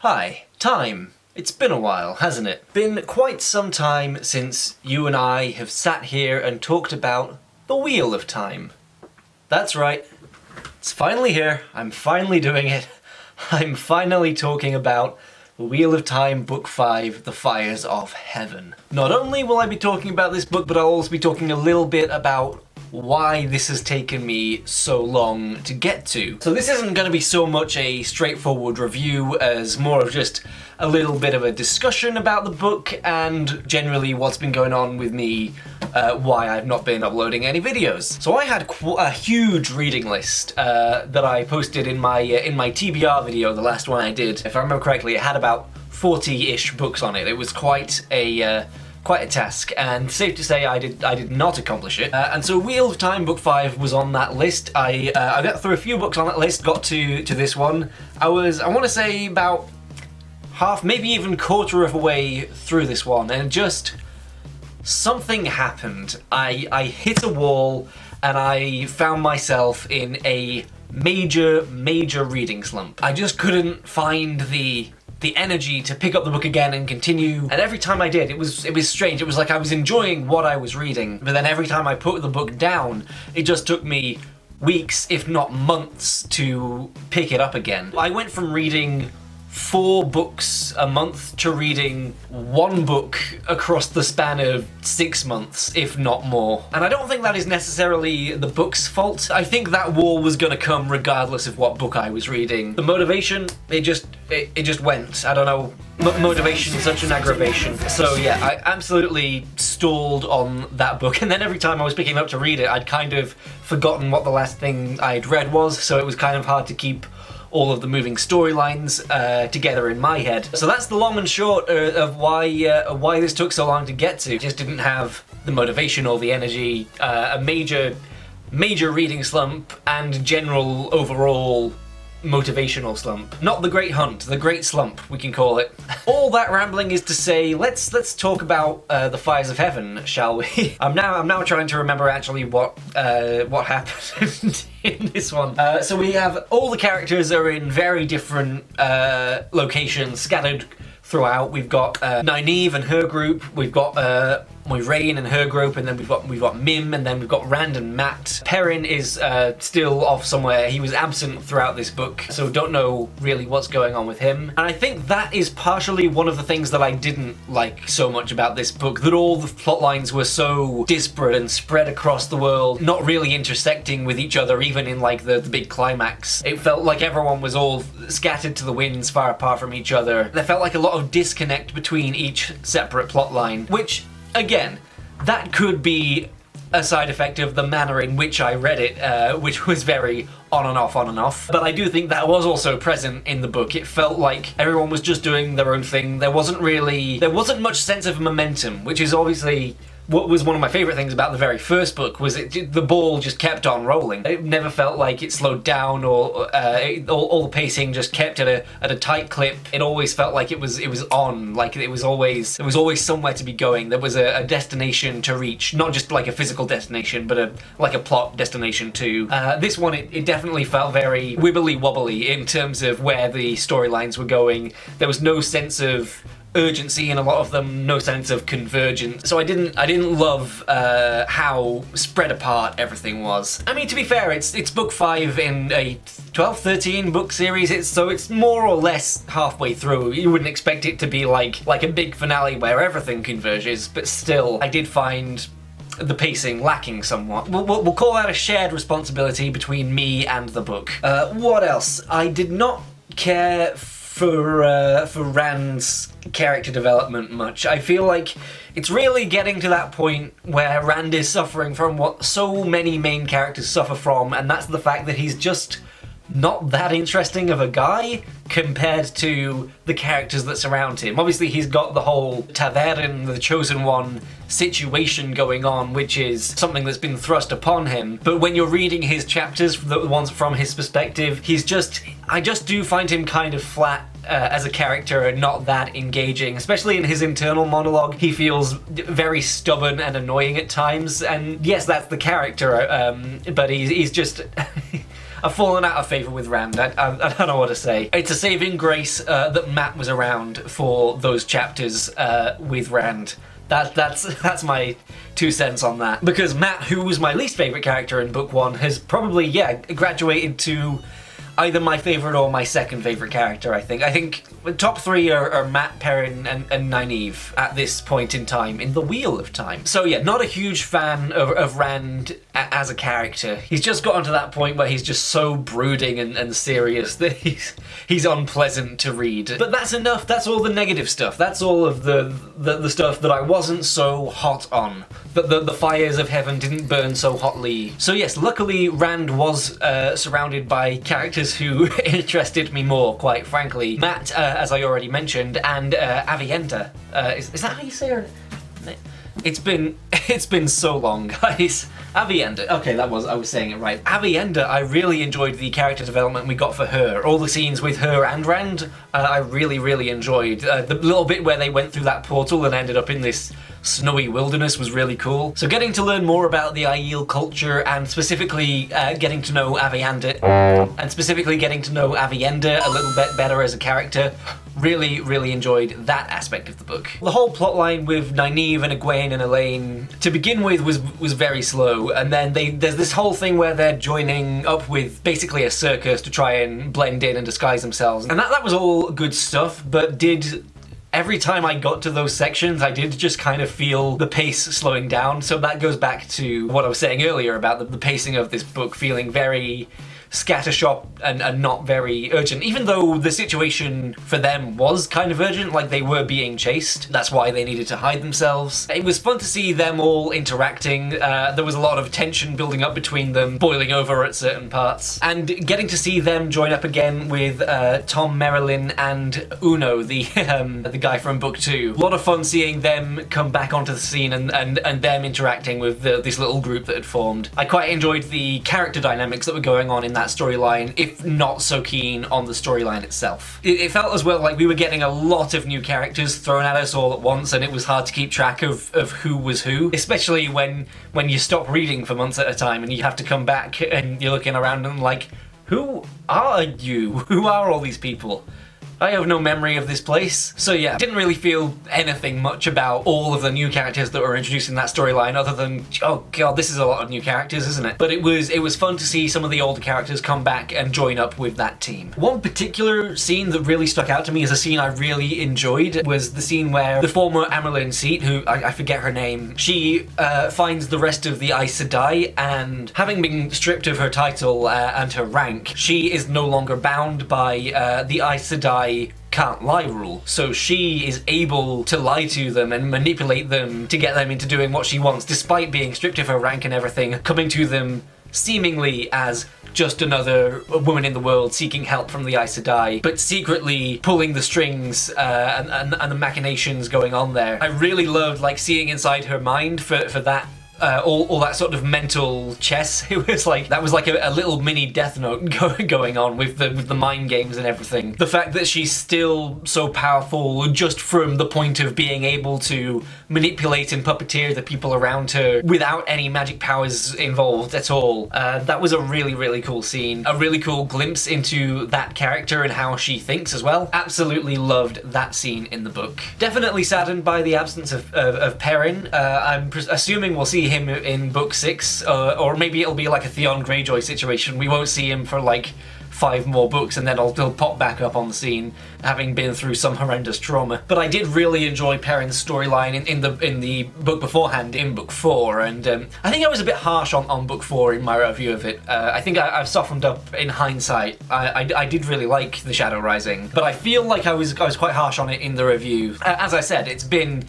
Hi, time. It's been a while, hasn't it? Been quite some time since you and I have sat here and talked about the Wheel of Time. That's right. It's finally here. I'm finally doing it. I'm finally talking about The Wheel of Time, Book 5, The Fires of Heaven. Not only will I be talking about this book, but I'll also be talking a little bit about why this has taken me so long to get to. So this isn't going to be so much a straightforward review as more of just a little bit of a discussion about the book and generally what's been going on with me, why I've not been uploading any videos. So I had a huge reading list that I posted in my TBR video, the last one I did. If I remember correctly, it had about 40-ish books on it. It was quite a task, and safe to say I did not accomplish it. And so Wheel of Time Book 5 was on that list. I got through a few books on that list, got to this one. I want to say about half, maybe even quarter of a way through this one, and just something happened. I hit a wall and I found myself in a major reading slump. I just couldn't find the energy to pick up the book again and continue, and every time I did, it was strange. It was like I was enjoying what I was reading, but then every time I put the book down, it just took me weeks, if not months, to pick it up again. I went from reading 4 books a month to reading 1 book across the span of 6 months, if not more. And I don't think that is necessarily the book's fault. I think that wall was gonna come regardless of what book I was reading. The motivation, it just went. I don't know. Motivation is such an aggravation. So yeah, I absolutely stalled on that book, and then every time I was picking it up to read it, I'd kind of forgotten what the last thing I'd read was, so it was kind of hard to keep all of the moving storylines together in my head. So that's the long and short of why this took so long to get to. Just didn't have the motivation or the energy, a major reading slump, and general overall motivational slump. Not the great hunt, the great slump, we can call it. All that rambling is to say, let's talk about the Fires of Heaven, shall we? I'm now trying to remember actually what happened in this one. So we have all the characters are in very different locations, scattered throughout. We've got Nynaeve and her group. We've got Moiraine and her group, and then we've got Mim, and then we've got Rand and Matt. Perrin is still off somewhere. He was absent throughout this book, so don't know really what's going on with him. And I think that is partially one of the things that I didn't like so much about this book, that all the plot lines were so disparate and spread across the world, not really intersecting with each other, even in like the big climax. It felt like everyone was all scattered to the winds, far apart from each other. There felt like a lot of disconnect between each separate plot line, which, again, that could be a side effect of the manner in which I read it, which was very on and off. But I do think that was also present in the book. It felt like everyone was just doing their own thing. There wasn't much sense of momentum, which is obviously what was one of my favourite things about the very first book, was the ball just kept on rolling. It never felt like it slowed down, or all the pacing just kept at a tight clip. It always felt like it was on, like there was always somewhere to be going. There was a destination to reach, not just like a physical destination, but like a plot destination too. This one, it definitely felt very wibbly wobbly in terms of where the storylines were going. There was no sense of urgency in a lot of them, no sense of convergence. So I didn't love how spread apart everything was. I mean, to be fair, it's book 5 in a 12-13 book series, it's more or less halfway through. You wouldn't expect it to be like a big finale where everything converges, but still, I did find the pacing lacking somewhat. We'll call that a shared responsibility between me and the book. What else? I did not care for Rand's character development much. I feel like it's really getting to that point where Rand is suffering from what so many main characters suffer from, and that's the fact that he's just not that interesting of a guy compared to the characters that surround him. Obviously, he's got the whole Tavern, the Chosen One situation going on, which is something that's been thrust upon him. But when you're reading his chapters, the ones from his perspective, I just do find him kind of flat as a character and not that engaging, especially in his internal monologue. He feels very stubborn and annoying at times, and yes, that's the character, but he's just I've fallen out of favour with Rand. I don't know what to say. It's a saving grace that Matt was around for those chapters with Rand. That's my 2 cents on that. Because Matt, who was my least favourite character in book 1, has probably, graduated to either my favourite or my second favourite character, I think. I think the top 3 are Matt, Perrin, and Nynaeve at this point in time, in the Wheel of Time. So yeah, not a huge fan of Rand as a character. He's just gotten to that point where he's just so brooding and serious that he's unpleasant to read. But that's enough, that's all the negative stuff. That's all of the stuff that I wasn't so hot on. The fires of heaven didn't burn so hotly. So yes, luckily Rand was surrounded by characters who interested me more, quite frankly. Matt, as I already mentioned, and Avienda. Is that how you say her name? It's been so long, guys. Avienda. Okay, I was saying it right. Avienda, I really enjoyed the character development we got for her. All the scenes with her and Rand, I really, really enjoyed. The little bit where they went through that portal and ended up in this snowy wilderness was really cool. So getting to learn more about the Aiel culture and specifically getting to know Avienda a little bit better as a character, really, really enjoyed that aspect of the book. The whole plotline with Nynaeve and Egwene and Elaine, to begin with, was very slow, and then there's this whole thing where they're joining up with basically a circus to try and blend in and disguise themselves, and that was all good stuff, but every time I got to those sections, I did just kind of feel the pace slowing down. So that goes back to what I was saying earlier about the pacing of this book feeling very scattershot and not very urgent, even though the situation for them was kind of urgent, like they were being chased. That's why they needed to hide themselves. It was fun to see them all interacting. There was a lot of tension building up between them, boiling over at certain parts, and getting to see them join up again with Tom Merrilin and Uno, the guy from book 2. A lot of fun seeing them come back onto the scene and them interacting with this little group that had formed. I quite enjoyed the character dynamics that were going on in that storyline, if not so keen on the storyline itself. It felt as well like we were getting a lot of new characters thrown at us all at once, and it was hard to keep track of who was who, especially when you stop reading for months at a time and you have to come back and you're looking around and like, who are you? Who are all these people? I have no memory of this place. So yeah, didn't really feel anything much about all of the new characters that were introduced in that storyline other than, oh god, this is a lot of new characters, isn't it? But it was fun to see some of the older characters come back and join up with that team. One particular scene that really stuck out to me as a scene I really enjoyed was the scene where the former Amyrlin Seat, who I forget her name, she finds the rest of the Aes Sedai, and having been stripped of her title and her rank, she is no longer bound by the Aes Sedai can't lie rule. So she is able to lie to them and manipulate them to get them into doing what she wants, despite being stripped of her rank and everything, coming to them seemingly as just another woman in the world seeking help from the Aes Sedai, but secretly pulling the strings and the machinations going on there. I really loved seeing inside her mind for that. All that sort of mental chess. It was like that was like a little mini Death Note going on with the mind games and everything. The fact that she's still so powerful just from the point of being able to manipulate and puppeteer the people around her without any magic powers involved at all. That was a really, really cool scene. A really cool glimpse into that character and how she thinks as well. Absolutely loved that scene in the book. Definitely saddened by the absence of Perrin. I'm assuming we'll see him in book 6, or maybe it'll be like a Theon Greyjoy situation. We won't see him for 5 more books and then he'll pop back up on the scene, having been through some horrendous trauma. But I did really enjoy Perrin's storyline in the book beforehand, in book 4, and I think I was a bit harsh on book 4 in my review of it. I think I've softened up in hindsight. I did really like The Shadow Rising, but I feel like I was quite harsh on it in the review. As I said, it's been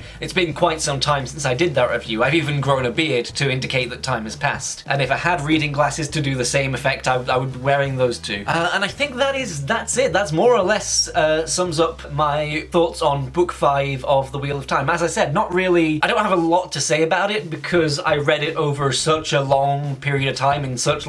quite some time since I did that review. I've even grown a beard to indicate that time has passed, and if I had reading glasses to do the same effect, I would be wearing those too. And I think that's it. That's more or less sums up my thoughts on book 5 of The Wheel of Time. As I said, not really, I don't have a lot to say about it because I read it over such a long period of time in such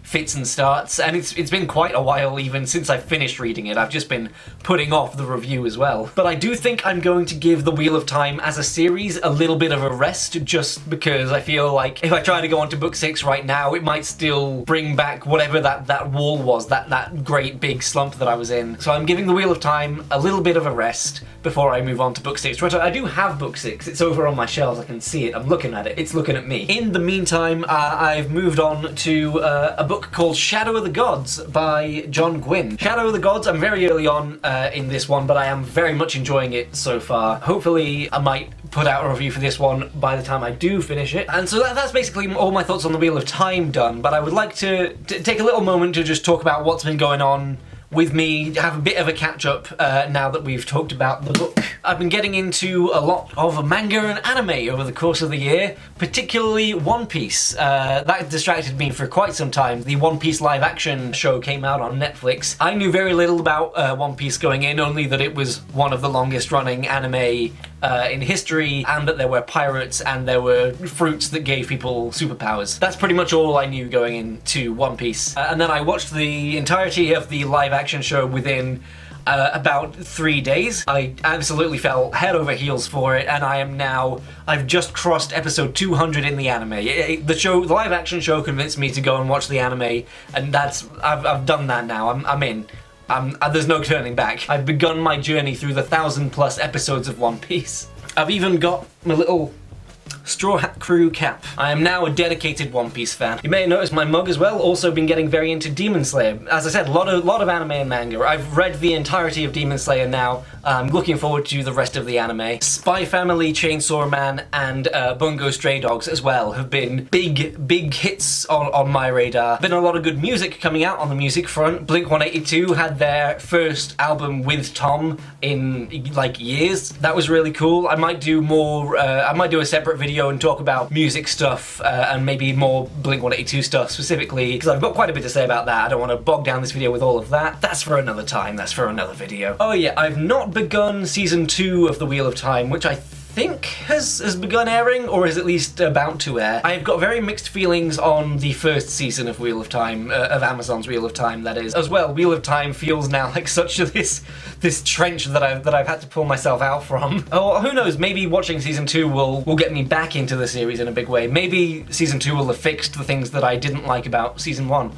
fits and starts, and it's been quite a while even since I finished reading it. I've just been putting off the review as well. But I do think I'm going to give The Wheel of Time as a series a little bit of a rest, just because I feel like if I try to go on to book 6 right now, it might still bring back whatever that wall was, that great big slump that I was in. So I'm giving The Wheel of Time a little bit of a rest before I move on to book 6. Right, I do have book 6. It's over on my shelves. I can see it. I'm looking at it. It's looking at me. In the meantime, I've moved on to a book called Shadow of the Gods by John Gwynne. Shadow of the Gods, I'm very early on in this one, but I am very much enjoying it so far. Hopefully I might put out a review for this one by the time I do finish it. And so that's basically all my thoughts on The Wheel of Time done, but I would like to take a little moment to just talk about what's been going on with me, have a bit of a catch-up now that we've talked about the book. I've been getting into a lot of manga and anime over the course of the year, particularly One Piece. That distracted me for quite some time. The One Piece live-action show came out on Netflix. I knew very little about One Piece going in, only that it was one of the longest-running anime in history, and that there were pirates and there were fruits that gave people superpowers. That's pretty much all I knew going into One Piece. And then I watched the entirety of the live-action show within about 3 days. I absolutely fell head over heels for it, and I've just crossed episode 200 in the anime. The live-action show convinced me to go and watch the anime, and I've done that now. I'm in. There's no turning back. I've begun my journey through the 1,000+ episodes of One Piece. I've even got my little Straw Hat Crew cap. I am now a dedicated One Piece fan. You may have noticed my mug as well. Also been getting very into Demon Slayer. As I said, a lot of anime and manga. I've read the entirety of Demon Slayer now. I'm looking forward to the rest of the anime. Spy Family, Chainsaw Man, and Bungo Stray Dogs as well have been big hits on my radar. Been a lot of good music coming out on the music front. Blink-182 had their first album with Tom in like years. That was really cool. I might do more. I might do a separate video and talk about music stuff and maybe more Blink-182 stuff specifically, because I've got quite a bit to say about that. I don't want to bog down this video with all of that. That's for another time. That's for another video. Oh yeah, I've not begun season 2 of The Wheel of Time, which I think has begun airing, or is at least about to air. I've got very mixed feelings on the first season of Wheel of Time, of Amazon's Wheel of Time, that is. As well, Wheel of Time feels now like such this trench that I've had to pull myself out from. Oh, who knows, maybe watching season 2 will get me back into the series in a big way. Maybe season 2 will have fixed the things that I didn't like about season 1.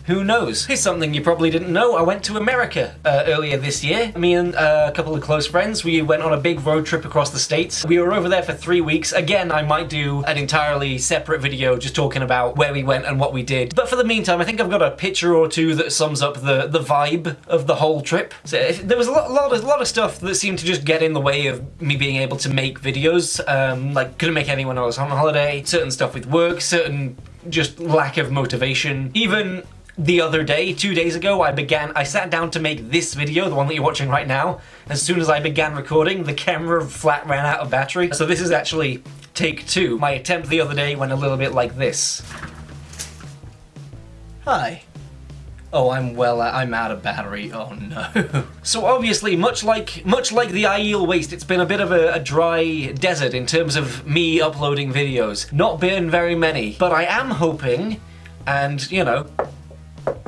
Who knows? Here's something you probably didn't know. I went to America earlier this year. Me and a couple of close friends, we went on a big road trip across the States. We were over there for 3 weeks. Again, I might do an entirely separate video just talking about where we went and what we did. But for the meantime, I think I've got a picture or two that sums up the vibe of the whole trip. So there was a lot of stuff that seemed to just get in the way of me being able to make videos. Like, couldn't make any when I was on holiday. Certain stuff with work, certain just lack of motivation. Even the other day, 2 days ago, I sat down to make this video, the one that you're watching right now. As soon as I began recording, the camera flat ran out of battery. So this is actually take 2. My attempt the other day went a little bit like this. Hi. Oh, I'm out of battery. Oh no. So obviously, much like the Aiel Waste, it's been a bit of a dry desert in terms of me uploading videos. Not been very many, but I am hoping, and you know,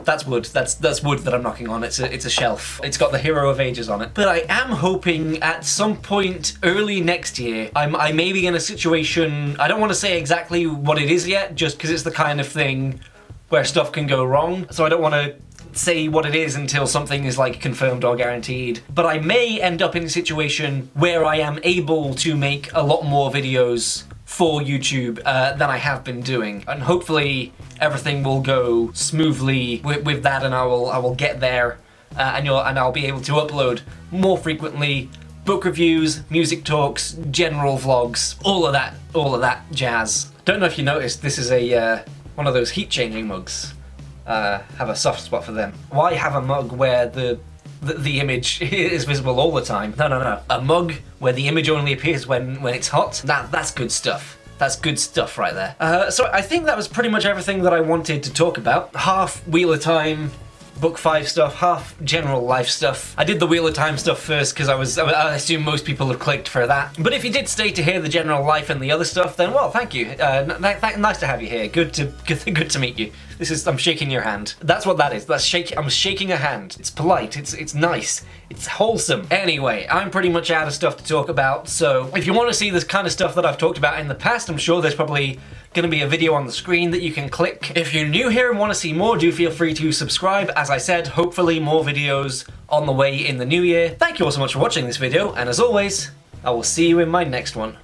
that's wood. That's wood that I'm knocking on. It's a shelf. It's got the Hero of Ages on it. But I am hoping at some point early next year, I may be in a situation. I don't want to say exactly what it is yet, just because it's the kind of thing where stuff can go wrong. So I don't want to say what it is until something is like confirmed or guaranteed. But I may end up in a situation where I am able to make a lot more videos for YouTube than I have been doing, and hopefully everything will go smoothly with that, and I will get there, and I'll be able to upload more frequently, book reviews, music talks, general vlogs, all of that jazz. Don't know if you noticed, this is a one of those heat changing mugs. Have a soft spot for them. Why have a mug where the image is visible all the time? No. A mug where the image only appears when it's hot? That's good stuff. That's good stuff right there. So I think that was pretty much everything that I wanted to talk about. Half Wheel of Time, book 5 stuff, half general life stuff. I did the Wheel of Time stuff first because I assume most people have clicked for that. But if you did stay to hear the general life and the other stuff, then well, thank you. Nice to have you here. Good to meet you. I'm shaking your hand. That's what that is. I'm shaking a hand. It's polite. It's nice. It's wholesome. Anyway, I'm pretty much out of stuff to talk about, so if you want to see this kind of stuff that I've talked about in the past, I'm sure there's probably going to be a video on the screen that you can click. If you're new here and want to see more, do feel free to subscribe. As I said, hopefully more videos on the way in the new year. Thank you all so much for watching this video, and as always, I will see you in my next one.